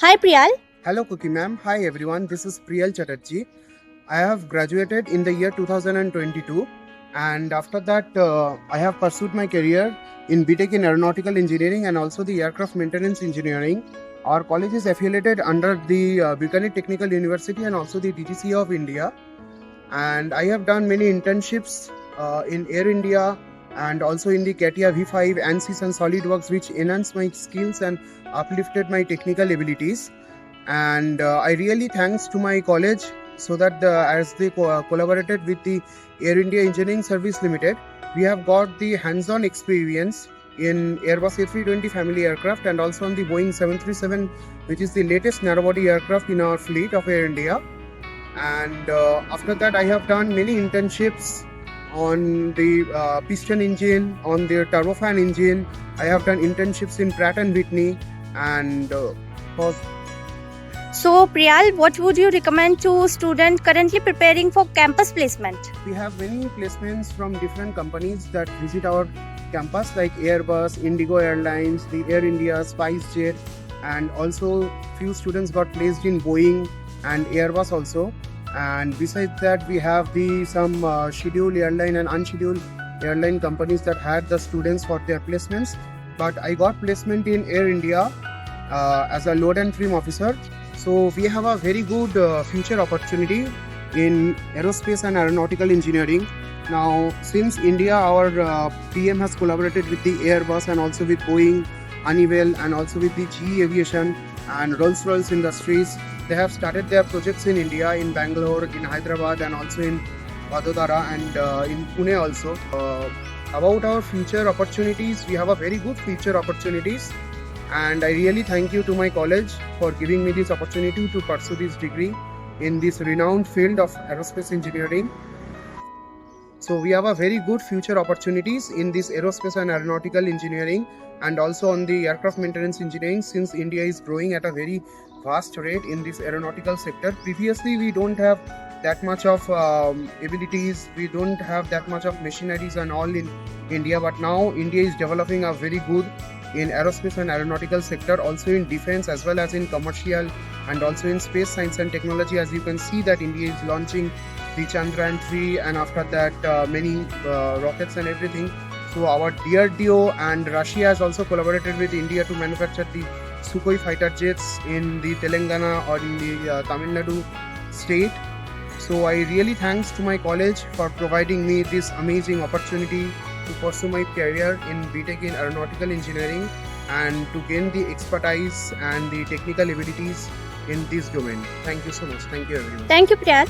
Hi Priyal. Hello Cookie ma'am. Hi everyone. This is Priyal Chatterjee. I have graduated in the year 2022 and after that I have pursued my career in B.Tech in Aeronautical Engineering and also the Aircraft Maintenance Engineering. Our college is affiliated under the Buchanan Technical University and also the DGC of India, and I have done many internships in Air India and also in the CATIA V5, ANSYS and SolidWorks, which enhanced my skills and uplifted my technical abilities. And I really thanks to my college so that as they collaborated with the Air India Engineering Service Limited, we have got the hands-on experience in Airbus A320 family aircraft and also on the Boeing 737, which is the latest narrow-body aircraft in our fleet of Air India. And after that I have done many internships on the piston engine, on the turbofan engine. I have done internships in Pratt and Whitney, and So Priyal, what would you recommend to students currently preparing for campus placement? we have many placements from different companies that visit our campus like Airbus, Indigo Airlines, the Air India, SpiceJet, and also few students got placed in Boeing and Airbus also. And besides that, we have the some scheduled airline and unscheduled airline companies that had the students for their placements. But I got placement in Air India as a load and trim officer. So we have a very good future opportunity in aerospace and aeronautical engineering. Now, since India, our PM has collaborated with the Airbus and also with Boeing, Honeywell, and also with the GE Aviation and Rolls-Royce Industries. They have started their projects in India, in Bangalore, in Hyderabad, and also in Vadodara and in Pune also. About our future opportunities, we have a very good future opportunities, and I really thank you to my college for giving me this opportunity to pursue this degree in this renowned field of aerospace engineering. So we have a very good future opportunities in this aerospace and aeronautical engineering and also on the aircraft maintenance engineering, since India is growing at a very vast rate in this aeronautical sector. Previously we don't have that much of abilities, we don't have that much of machineries and all in India, but now India is developing a very good in aerospace and aeronautical sector, also in defense as well as in commercial and also in space science and technology. As you can see that India is launching the Chandrayaan 3 and after that many rockets and everything. So our DRDO and Russia has also collaborated with India to manufacture the Sukhoi fighter jets in the Telangana or in the Tamil Nadu state. So I really thanks to my college for providing me this amazing opportunity to pursue my career in B.Tech in Aeronautical Engineering and to gain the expertise and the technical abilities in this domain. Thank you so much. Thank you everyone. Thank you Priyal.